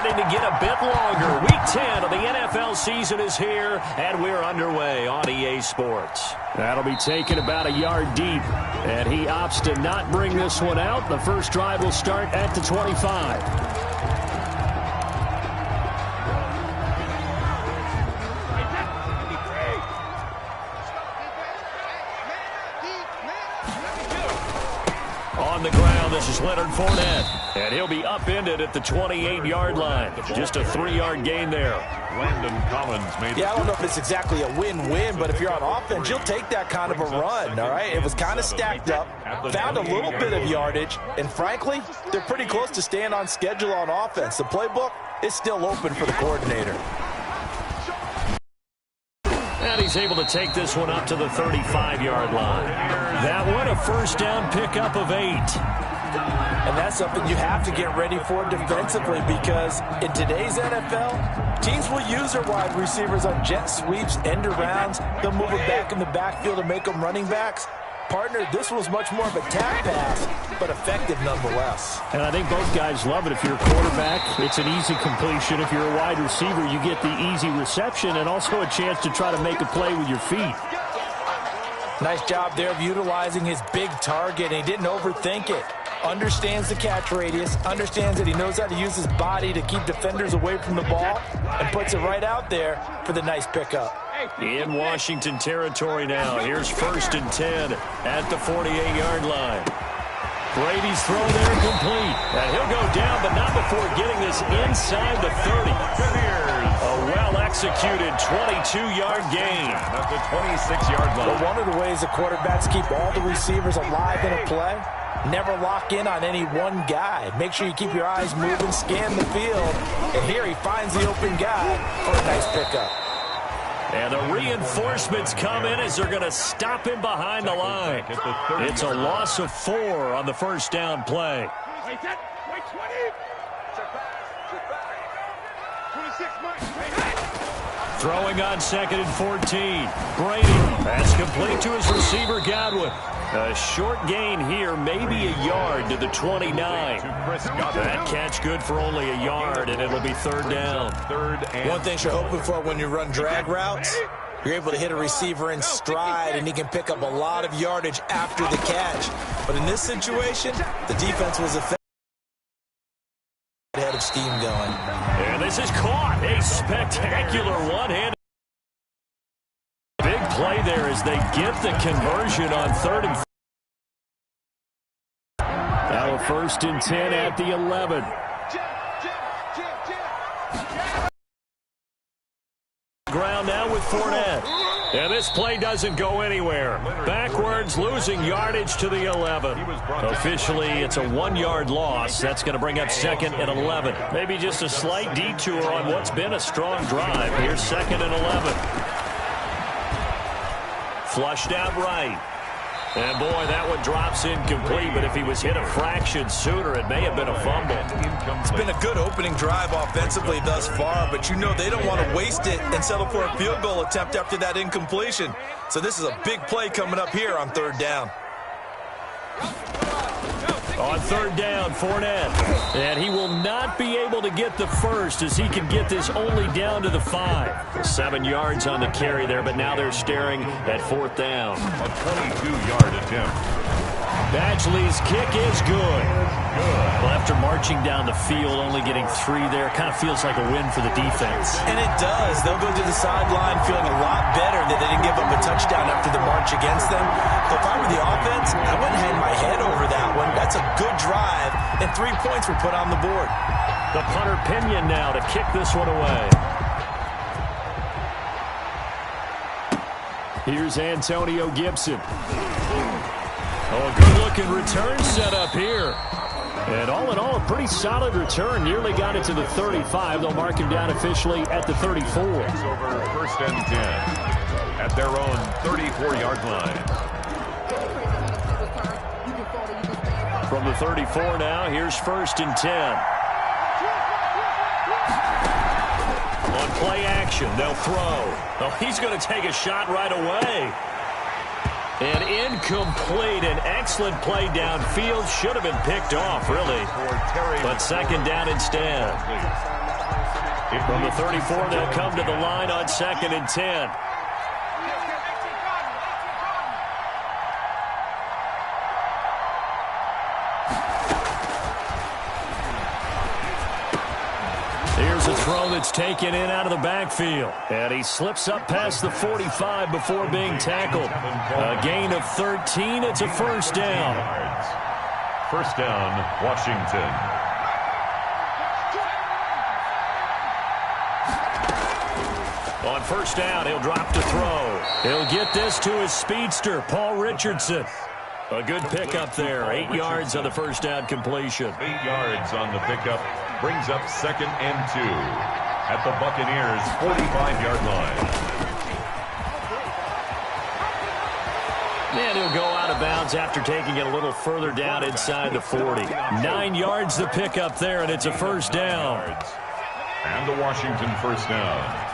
starting to get a bit longer. Week 10 of the NFL season is here, and we're underway on EA Sports. That'll be taken about a yard deep, and he opts to not bring this one out. The first drive will start at the 25. On the ground, this is Leonard Fournette, and he'll be upended at the 28-yard line. Just a 3-yard gain there. Landon Collins made I don't know if it's exactly a win-win, but if you're on offense, you'll take that kind of a run, all right? It was kind of stacked up, found a little bit of yardage, and frankly, they're pretty close to staying on schedule on offense. The playbook is still open for the coordinator. And he's able to take this one up to the 35-yard line. That one, a first down pickup of 8. And that's something you have to get ready for defensively, because in today's NFL, teams will use their wide receivers on jet sweeps, end arounds. They'll move it back in the backfield to make them running backs. Partner, this was much more of a tap pass, but effective nonetheless. And I think both guys love it. If you're a quarterback, it's an easy completion. If you're a wide receiver, you get the easy reception and also a chance to try to make a play with your feet. Nice job there of utilizing his big target, and he didn't overthink it. Understands the catch radius, understands that he knows how to use his body to keep defenders away from the ball, and puts it right out there for the nice pickup. In Washington territory now. Here's 1st and 10 at the 48-yard line. Brady's throw there complete. And he'll go down, but not before getting this inside the 30. A well-executed 22-yard gain. At the 26-yard line. But one of the ways the quarterbacks keep all the receivers alive in a play, never lock in on any one guy. Make sure you keep your eyes moving, scan the field. And here he finds the open guy for a nice pickup. And the reinforcements come in as they're going to stop him behind the line. It's a loss of 4 on the first down play. Throwing on 2nd and 14. Brady. That's complete to his receiver, Godwin. A short gain here, maybe a yard to the 29. That catch good for only a yard, and it'll be 3rd down. One thing you're hoping for when you run drag routes, you're able to hit a receiver in stride, and he can pick up a lot of yardage after the catch. But in this situation, the defense was effective. Head of steam going. And this is caught. A spectacular one-handed. Big play there as they get the conversion on 3rd and 4. Now a 1st and 10 at the 11. Ground now with Fournette. And this play doesn't go anywhere. Backwards, losing yardage to the 11. Officially, it's a 1-yard loss. That's going to bring up 2nd and 11. Maybe just a slight detour on what's been a strong drive. Here's 2nd and 11. Flushed out right. And, boy, that one drops incomplete, but if he was hit a fraction sooner, it may have been a fumble. It's been a good opening drive offensively thus far, but you know they don't want to waste it and settle for a field goal attempt after that incompletion. So this is a big play coming up here on 3rd down. On 3rd down, Fournette. And he will not be able to get the first as he can get this only down to the 5. 7 yards on the carry there, but now they're staring at 4th down. A 22-yard attempt. Badgley's kick is good. Well, after marching down the field, only getting 3 there, kind of feels like a win for the defense. And it does. They'll go to the sideline feeling a lot better that they didn't give up a touchdown after the march against them. But if I were the offense, I wouldn't hang my head over that one. That's a good drive, and 3 points were put on the board. The punter Pinion now to kick this one away. Here's Antonio Gibson. Oh, a good-looking return set up here. And all in all, a pretty solid return. Nearly got it to the 35. They'll mark him down officially at the 34. It's over 1st and 10 at their own 34-yard line. From the 34 now, here's 1st and 10. On play action, they'll throw. Oh, he's going to take a shot right away. And incomplete. An excellent play downfield. Should have been picked off, really. But 2nd down instead. From the 34, they'll come to the line on 2nd and 10. Here's a throw that's taken in out of the backfield. And he slips up past the 45 before being tackled. A gain of 13. It's a first down. First down, Washington. On first down, he'll drop to throw. He'll get this to his speedster, Paul Richardson. A good pickup there. 8 yards on the first down completion. 8 yards on the pickup. Brings up 2nd and 2 at the Buccaneers' 45-yard line. And he'll go out of bounds after taking it a little further down inside the 40. 9 yards the pickup there, and it's a first down. And the Washington first down.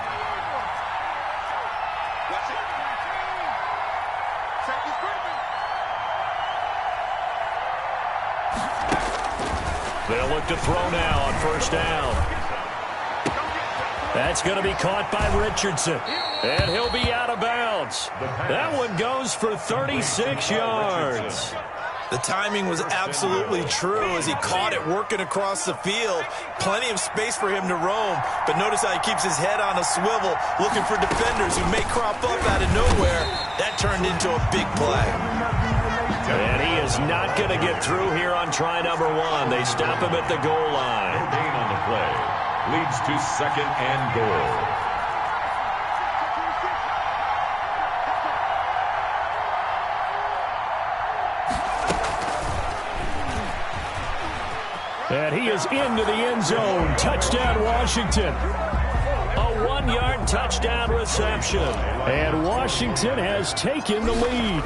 They'll look to throw now on first down. That's going to be caught by Richardson. And he'll be out of bounds. That one goes for 36 yards. The timing was absolutely true as he caught it working across the field. Plenty of space for him to roam. But notice how he keeps his head on a swivel, looking for defenders who may crop up out of nowhere. That turned into a big play. And he is not going to get through here on try number 1. They stop him at the goal line. No gain on the play. Leads to 2nd and goal. And he is into the end zone. Touchdown, Washington. A 1-yard touchdown reception. And Washington has taken the lead.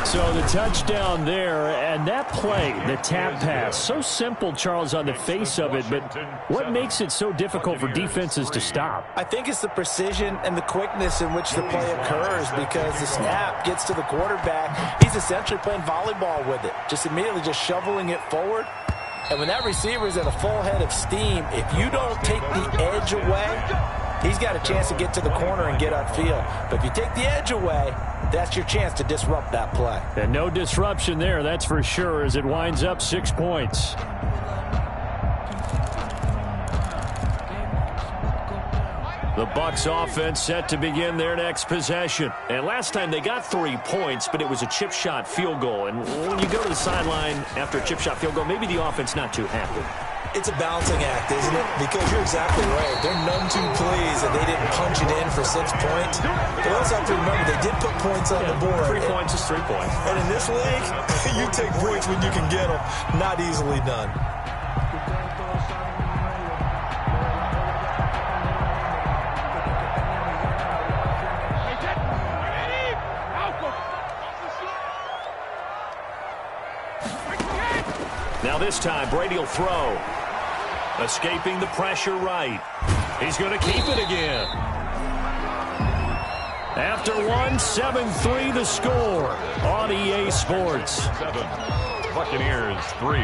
So the touchdown there, and that play, the tap pass, so simple, Charles, on the face of it, but what makes it so difficult for defenses to stop? I think it's the precision and the quickness in which the play occurs because the snap gets to the quarterback. He's essentially playing volleyball with it, just immediately just shoveling it forward. And when that receiver is at a full head of steam, if you don't take the edge away, he's got a chance to get to the corner and get upfield. But if you take the edge away, that's your chance to disrupt that play. And no disruption there, that's for sure, as it winds up 6 points. The Bucs offense set to begin their next possession. And last time they got 3 points, but it was a chip shot field goal. And when you go to the sideline after a chip shot field goal, maybe the offense not too happy. It's a balancing act, isn't it? Because you're exactly right. They're none too pleased that they didn't punch it in for 6 points. But we also have to remember they did put points on the board. 3 points is 3 points. And in this league, you take points when you can get them. Not easily done. Now this time, Brady will throw. Escaping the pressure right. He's going to keep it again. After one, 7-3 the score on EA Sports. 7. Buccaneers 3.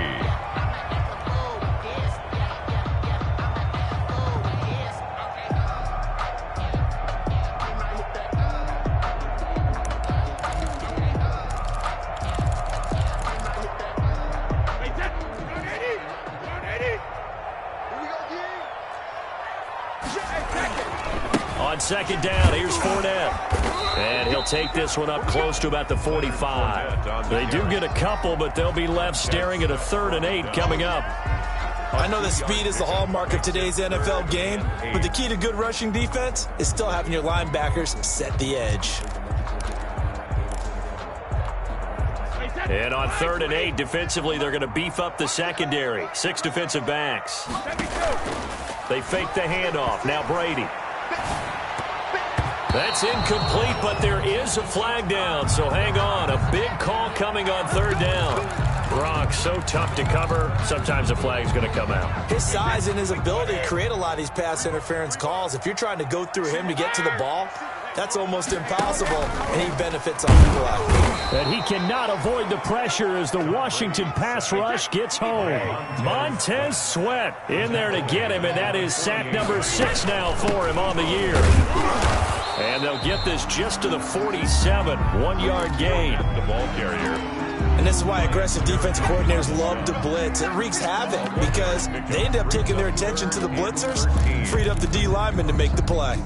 On second down, here's Fournette. And he'll take this one up close to about the 45. They do get a couple, but they'll be left staring at a 3rd and 8 coming up. I know that speed is the hallmark of today's NFL game, but the key to good rushing defense is still having your linebackers set the edge. And on 3rd and 8, defensively, they're going to beef up the secondary. 6 defensive backs. They fake the handoff. Now Brady. That's incomplete, but there is a flag down, so hang on. A big call coming on 3rd down. Gronk, so tough to cover. Sometimes a flag's going to come out. His size and his ability create a lot of these pass interference calls. If you're trying to go through him to get to the ball, That's almost impossible, and he benefits on the play. And he cannot avoid the pressure as the Washington pass rush gets home. Montez Sweat in there to get him, and that is sack number 6 now for him on the year. And they'll get this just to the 47, 1-yard gain. The ball carrier. And this is why aggressive defense coordinators love to blitz. It wreaks havoc because they end up taking their attention to the blitzers, freed up the D lineman to make the play.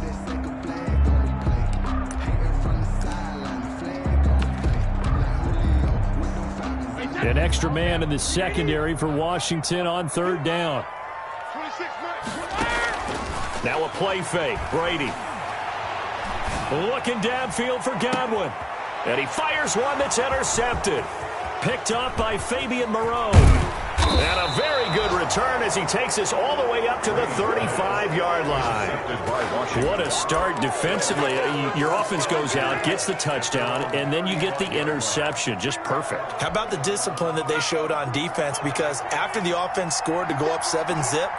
An extra man in the secondary for Washington on 3rd down. Now a play fake. Brady looking downfield for Godwin. And he fires one that's intercepted. Picked up by Fabian Moreau. And a very good return as he takes us all the way up to the 35-yard line. What a start defensively. Your offense goes out, gets the touchdown, and then you get the interception. Just perfect. How about the discipline that they showed on defense? Because after the offense scored to go up 7-zip,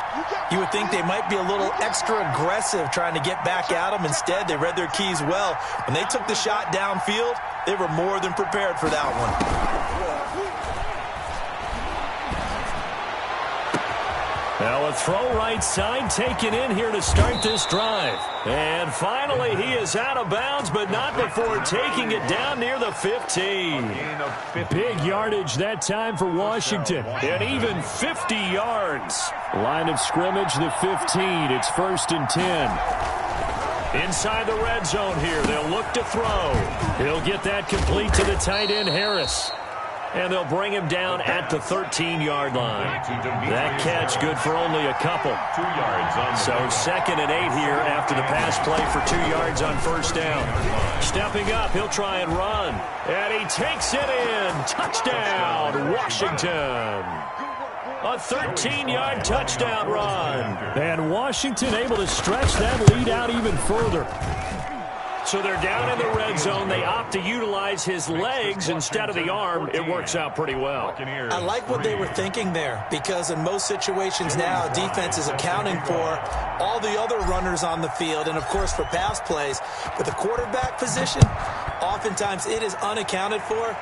you would think they might be a little extra aggressive trying to get back at them. Instead, they read their keys well. When they took the shot downfield, they were more than prepared for that one. Now a throw right side taken in here to start this drive. And finally he is out of bounds, but not before taking it down near the 15. Big yardage that time for Washington. And even 50 yards. Line of scrimmage, the 15. It's 1st and 10. Inside the red zone here, they'll look to throw. He'll get that complete to the tight end, Harris. And they'll bring him down at the 13-yard line. That catch good for only a couple. 2 yards on the So 2nd and 8 here after the pass play for 2 yards on 1st down. Stepping up, he'll try and run. And he takes it in. Touchdown, Washington. A 13-yard touchdown run. And Washington able to stretch that lead out even further. So they're down in the red zone. They opt to utilize his legs instead of the arm. It works out pretty well. I like what they were thinking there because in most situations now, defense is accounting for all the other runners on the field and, of course, for pass plays. But the quarterback position, oftentimes it is unaccounted for.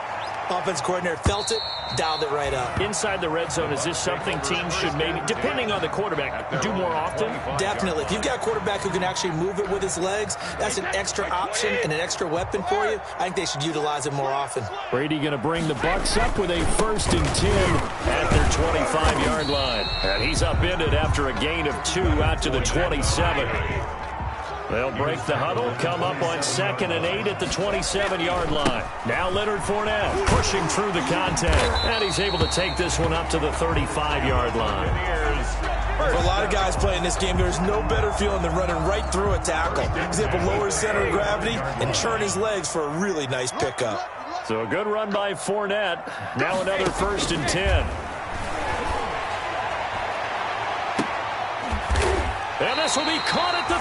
Offense coordinator felt it, dialed it right up. Inside the red zone, is this something teams should maybe, depending on the quarterback, do more often? Definitely. If you've got a quarterback who can actually move it with his legs, that's an extra option and an extra weapon for you. I think they should utilize it more often. Brady going to bring the Bucs up with a 1st and 10 at their 25-yard line. And he's upended after a gain of 2 out to the 27. They'll break the huddle, come up on 2nd and 8 at the 27-yard line. Now Leonard Fournette pushing through the contact. And he's able to take this one up to the 35-yard line. For a lot of guys playing this game, there's no better feeling than running right through a tackle. He's able to lower his center of gravity and churn his legs for a really nice pickup. So a good run by Fournette. Now another 1st and 10. And this will be caught at the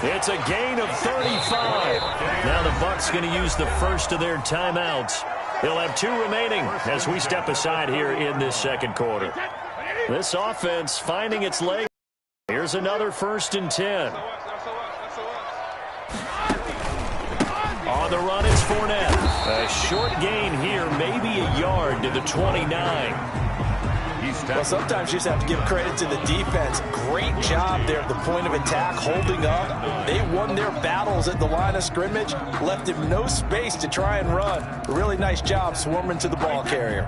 30. It's a gain of 35. Now the Bucs going to use the first of their timeouts. They'll have 2 remaining as we step aside here in this 2nd quarter. This offense finding its legs. Here's another 1st and 10. On the run, it's Fournette. A short gain here, maybe a yard to the 29. Well, sometimes you just have to give credit to the defense. Great job there at the point of attack, holding up. They won their battles at the line of scrimmage, left him no space to try and run. Really nice job swarming to the ball carrier.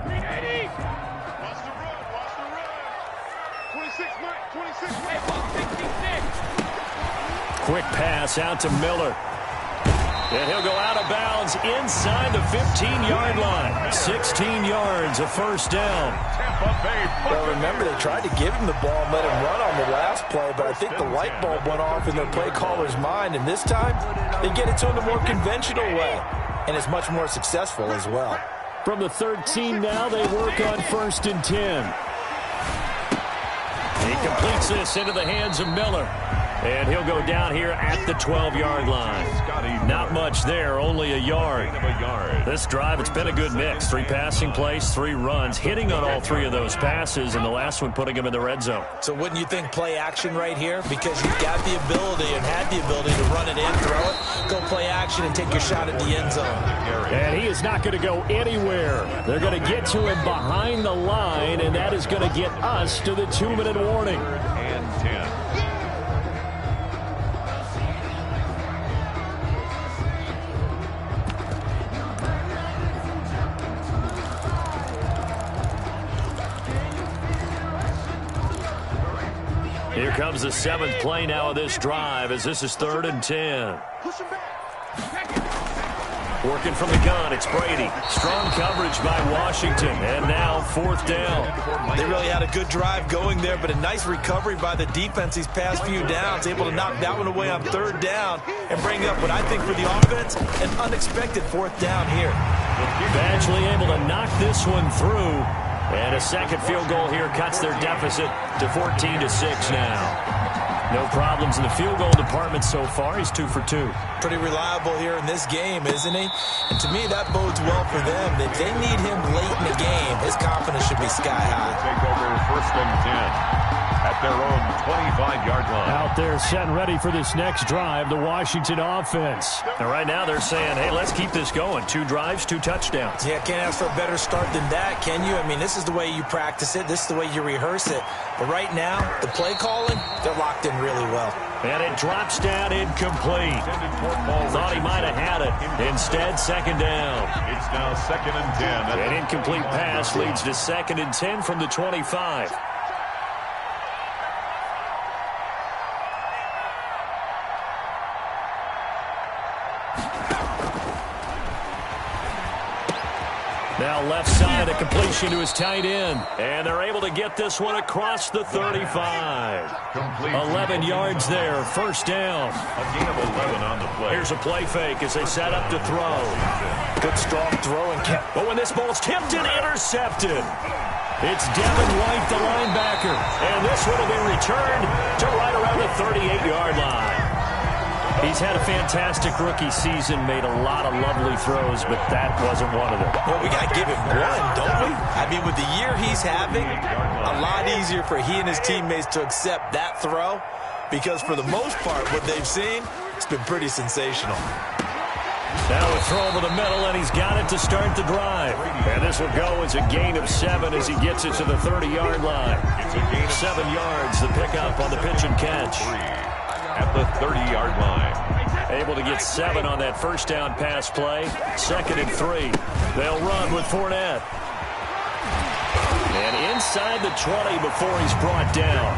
Quick pass out to Miller. And he'll go out of bounds inside the 15-yard line. 16 yards, a 1st down. Well, remember, they tried to give him the ball and let him run on the last play, but I think the light bulb went off in their play caller's mind, and this time they get it to him the more conventional way, and it's much more successful as well. From the 13 now, they work on 1st and 10. He completes this into the hands of Miller. And he'll go down here at the 12-yard line. Not much there, only a yard. This drive, it's been a good mix. 3 passing plays, 3 runs, hitting on all 3 of those passes, and the last one putting him in the red zone. So wouldn't you think play action right here? Because you've got the ability and had the ability to run it in, throw it, go play action, and take your shot at the end zone. And he is not going to go anywhere. They're going to get to him behind the line, and that is going to get us to the 2-minute warning. And 10. Here comes the 7th play now of this drive as this is 3rd and 10. Working from the gun, it's Brady. Strong coverage by Washington, and now 4th down. They really had a good drive going there, but a nice recovery by the defense these past few downs, able to knock that one away on 3rd down and bring up what I think for the offense, an unexpected 4th down here. Badgley able to knock this one through. And a second field goal here cuts their deficit to 14-6 now. No problems in the field goal department so far. He's 2 for 2. Pretty reliable here in this game, isn't he? And to me, that bodes well for them. If they need him late in the game, his confidence should be sky high. Take over 1st and 10 at their own 25-yard line. Out there set and ready for this next drive, the Washington offense. And right now they're saying, hey, let's keep this going. 2 drives, 2 touchdowns. Yeah, can't ask for a better start than that, can you? I mean, this is the way you practice it. This is the way you rehearse it. But right now, the play calling, they're locked in really well. And it drops down incomplete. Thought he might have had it. Instead, 2nd down. It's now 2nd and 10. An incomplete pass leads to 2nd and 10 from the 25. Now left side, a completion to his tight end. And they're able to get this one across the 35. 11 yards there, 1st down. A gain of 11 on the play. Here's a play fake as they set up to throw. Good strong throw and catch. But when this ball's tipped and intercepted, it's Devin White, the linebacker. And this one will be returned to right around the 38-yard line. He's had a fantastic rookie season, made a lot of lovely throws, but that wasn't one of them. Well, we got to give him one, don't we? I mean, with the year he's having, a lot easier for he and his teammates to accept that throw because for the most part, what they've seen, it's been pretty sensational. Now a throw over the middle, and he's got it to start the drive. And this will go as a gain of 7 as he gets it to the 30-yard line. 7 yards, the pickup on the pitch and catch. At the 30-yard line. Able to get 7 on that 1st down pass play. 2nd and 3. They'll run with Fournette. And inside the 20 before he's brought down.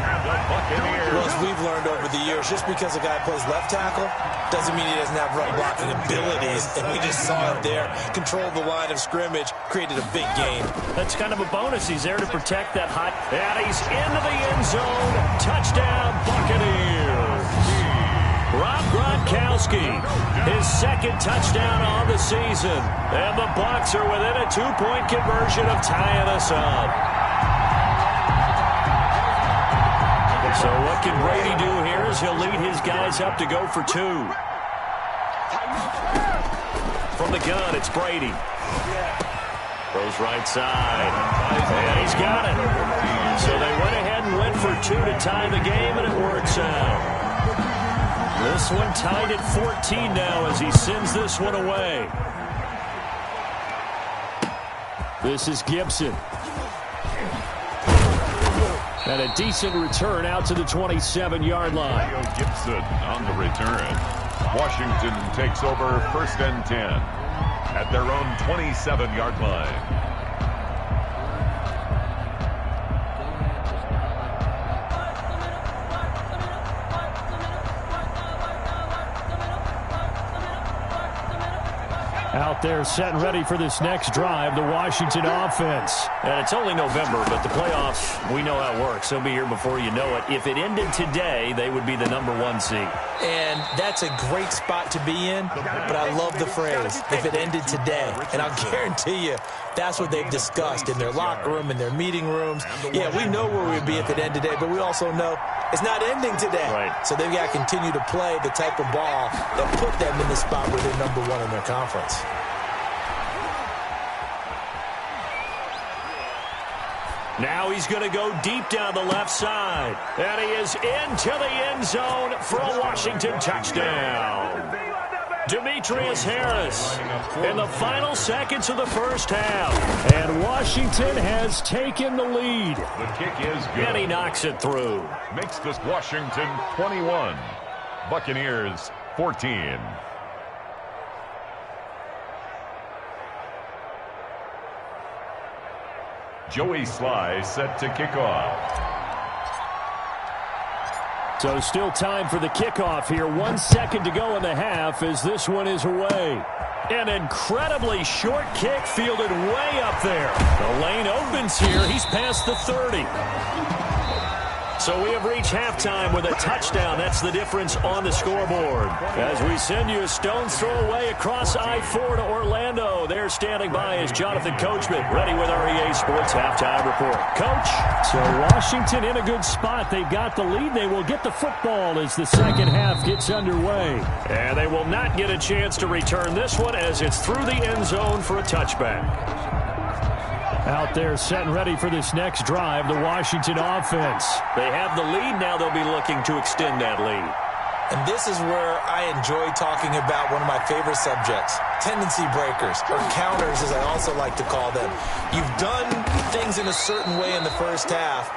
Well, as we've learned over the years, just because a guy plays left tackle doesn't mean he doesn't have run blocking abilities. And we just saw it there. Controlled the line of scrimmage, created a big gain. That's kind of a bonus. He's there to protect that hot. And he's into the end zone. Touchdown, Buccaneers. Rob Gronkowski, his 2nd touchdown on the season. And the Bucs are within a 2-point conversion of tying us up. So what can Brady do here is he'll lead his guys up to go for 2. From the gun, it's Brady. Throws right side. And he's got it. So they went ahead and went for 2 to tie the game, and it works out. This one tied at 14 now as he sends this one away. This is Gibson. And a decent return out to the 27-yard line. Gibson on the return. Washington takes over 1st and 10 at their own 27-yard line. Out there set and ready for this next drive, the Washington offense. And it's only November, but the playoffs, we know how it works. They'll be here before you know it. If it ended today, they would be the #1 seed. And that's a great spot to be in, but I love the phrase, if it ended today. And I'll guarantee you, that's what they've discussed in their locker room, in their meeting rooms. Yeah, we know where we'd be if it ended today, but we also know it's not ending today. Right. So they've got to continue to play the type of ball that put them in the spot where they're #1 in their conference. Now he's going to go deep down the left side. And he is into the end zone for a Washington touchdown. Demetrius Harris in the final seconds of the first half. And Washington has taken the lead. The kick is good. And he knocks it through. Makes this Washington 21. Buccaneers 14. Joey Sly set to kick off. So still time for the kickoff here. 1 second to go in the half as this one is away. An incredibly short kick fielded way up there. The lane opens here. He's past the 30. So we have reached halftime with a touchdown. That's the difference on the scoreboard. As we send you a stone's throw away across I-4 to Orlando. There standing by is Jonathan Coachman, ready with our EA Sports Halftime Report. Coach. So Washington in a good spot. They've got the lead. They will get the football as the second half gets underway. And they will not get a chance to return this one as it's through the end zone for a touchback. Out there set and ready for this next drive, the Washington offense. They have the lead. Now they'll be looking to extend that lead. And this is where I enjoy talking about one of my favorite subjects, tendency breakers, or counters as I also like to call them. You've done things in a certain way in the first half,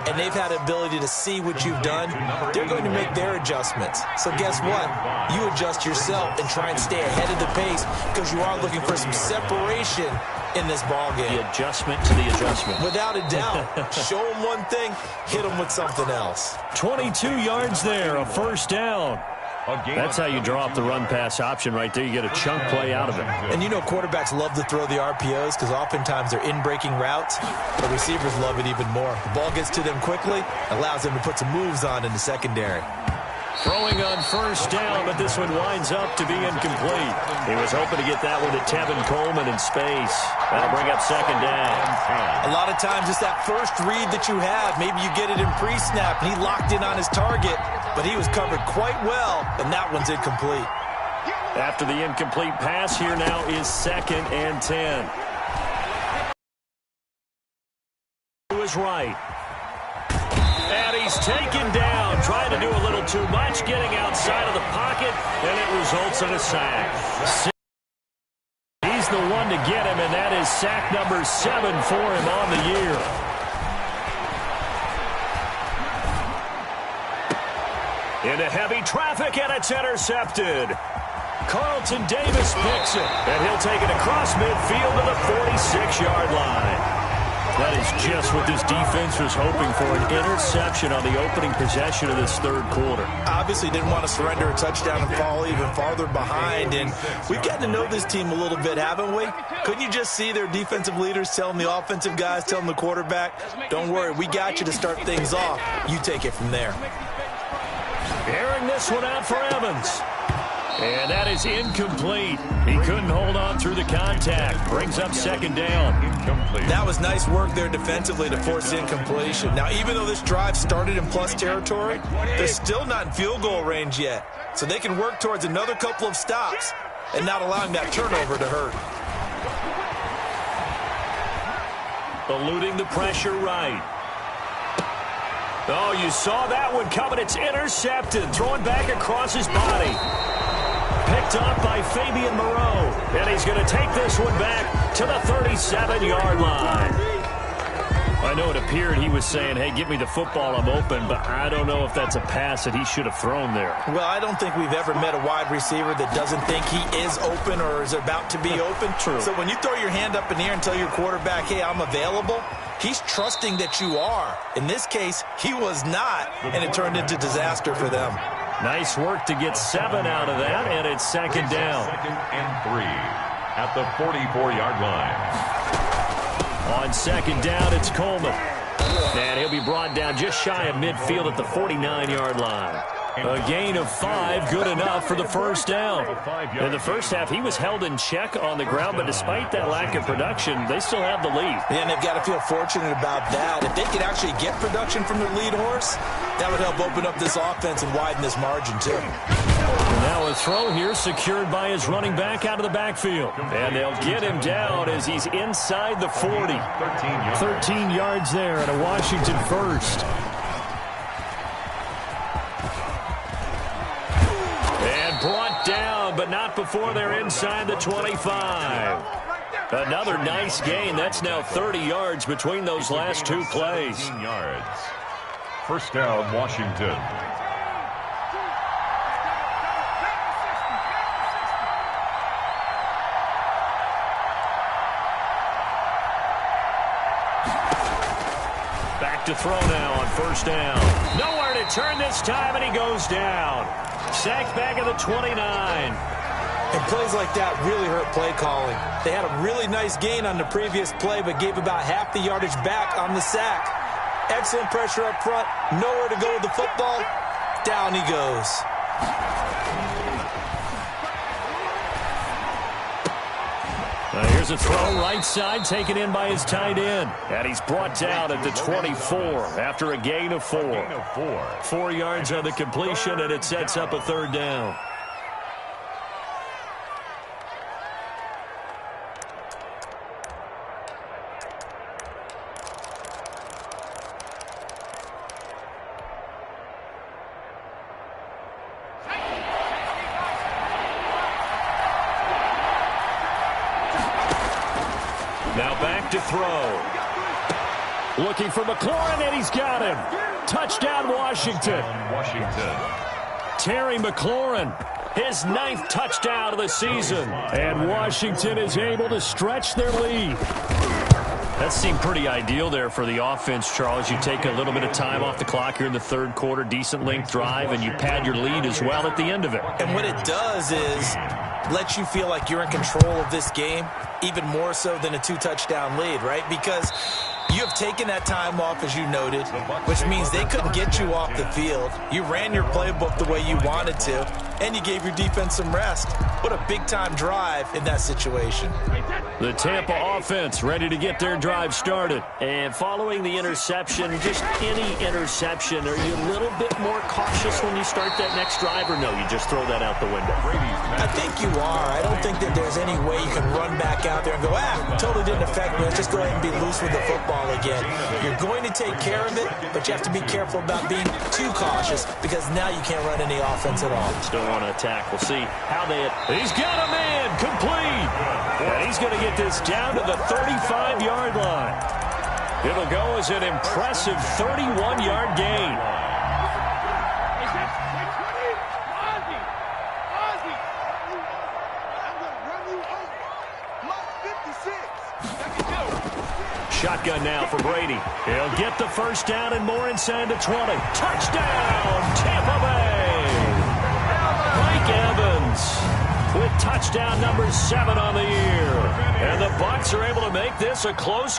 and they've had the ability to see what you've done. They're going to make their adjustments. So guess what? You adjust yourself and try and stay ahead of the pace because you are looking for some separation in this ball game. The adjustment to the adjustment. Without a doubt. Show them one thing, hit them with something else. 22 yards there, a first down. That's how you draw up the run-pass option right there. You get a chunk play out of it. And you know quarterbacks love to throw the RPOs because oftentimes they're in-breaking routes. The receivers love it even more. The ball gets to them quickly, allows them to put some moves on in the secondary. Throwing on first down, but this one winds up to be incomplete. He was hoping to get that one to Tevin Coleman in space. That'll bring up second down. A lot of times it's that first read that you have. Maybe you get it in pre-snap, and he locked in on his target, but he was covered quite well, and that one's incomplete. After the incomplete pass, here now is 2nd and 10. To his right. And he's taken down, trying to do a little too much, getting outside of the pocket, and it results in a sack. He's the one to get him, and that is sack number 7 for him on the year. Into heavy traffic, and it's intercepted. Carlton Davis picks it, and he'll take it across midfield to the 46-yard line. That is just what this defense was hoping for, an interception on the opening possession of this third quarter. Obviously didn't want to surrender a touchdown and fall even farther behind, and we've gotten to know this team a little bit, haven't we? Couldn't you just see their defensive leaders telling the offensive guys, telling the quarterback, don't worry, we got you to start things off. You take it from there. Airing this one out for Evans. And that is incomplete. He couldn't hold on through the contact. Brings up second down. Incomplete. That was nice work there defensively to force incompletion. Now, even though this drive started in plus territory, they're still not in field goal range yet. So they can work towards another couple of stops and not allowing that turnover to hurt. Eluding the pressure right. Oh, you saw that one coming. It's intercepted. Throwing back across his body. Picked up by Fabian Moreau. And he's going to take this one back to the 37-yard line. I know it appeared he was saying, hey, give me the football, I'm open, but I don't know if that's a pass that he should have thrown there. Well, I don't think we've ever met a wide receiver that doesn't think he is open or is about to be open. True. So when you throw your hand up in the air and tell your quarterback, hey, I'm available, he's trusting that you are. In this case, he was not, and it turned into disaster for them. Nice work to get 7 out of that, and it's second down. 2nd and 3. at the 44-yard line. On second down, it's Coleman. And he'll be brought down just shy of midfield at the 49-yard line. A gain of 5, good enough for the first down. In the first half, he was held in check on the ground, but despite that lack of production, they still have the lead. Yeah, and they've got to feel fortunate about that. If they could actually get production from their lead horse, that would help open up this offense and widen this margin, too. And now a throw here secured by his running back out of the backfield. And they'll get him down as he's inside the 40. 13 yards there at a Washington first. And brought down, but not before they're inside the 25. Another nice gain. That's now 30 yards between those last two plays. 15 yards. First down, Washington. Back to throw now on first down. Nowhere to turn this time, and he goes down. Sacked back at the 29. And plays like that really hurt play calling. They had a really nice gain on the previous play, but gave about half the yardage back on the sack. Excellent pressure up front. Nowhere to go with the football. Down he goes. Here's a throw right side taken in by his tight end. And he's brought down at the 24 after a gain of 4. 4 yards on the completion, and it sets up a third down. Now back to throw. Looking for McLaurin, and he's got him. Touchdown, Washington. Terry McLaurin, his 9th touchdown of the season. And Washington is able to stretch their lead. That seemed pretty ideal there for the offense, Charles. You take a little bit of time off the clock here in the third quarter, decent length drive, and you pad your lead as well at the end of it. And what it does is let you feel like you're in control of this game, even more so than a 2-touchdown lead, right? Because you have taken that time off, as you noted, which means they couldn't get you off the field. You ran your playbook the way you wanted to, and you gave your defense some rest. What a big-time drive in that situation. The Tampa offense ready to get their drive started. And following the interception, just any interception, are you a little bit more cautious when you start that next drive, or no, you just throw that out the window? I think you are. I don't think that there's any way you can run back out there and go, totally didn't affect me. Let's just go ahead and be loose with the football again. You're going to take care of it, but you have to be careful about being too cautious because now you can't run any offense at all. Still want to attack. We'll see how they... He's got a man complete. And he's going to get this down to the 35-yard line. It'll go as an impressive 31-yard gain. Shotgun now for Brady. He'll get the first down and more inside the 20. Touchdown, Tampa Bay! Mike Evans with touchdown number 7 on the year. And the Bucs are able to make this a close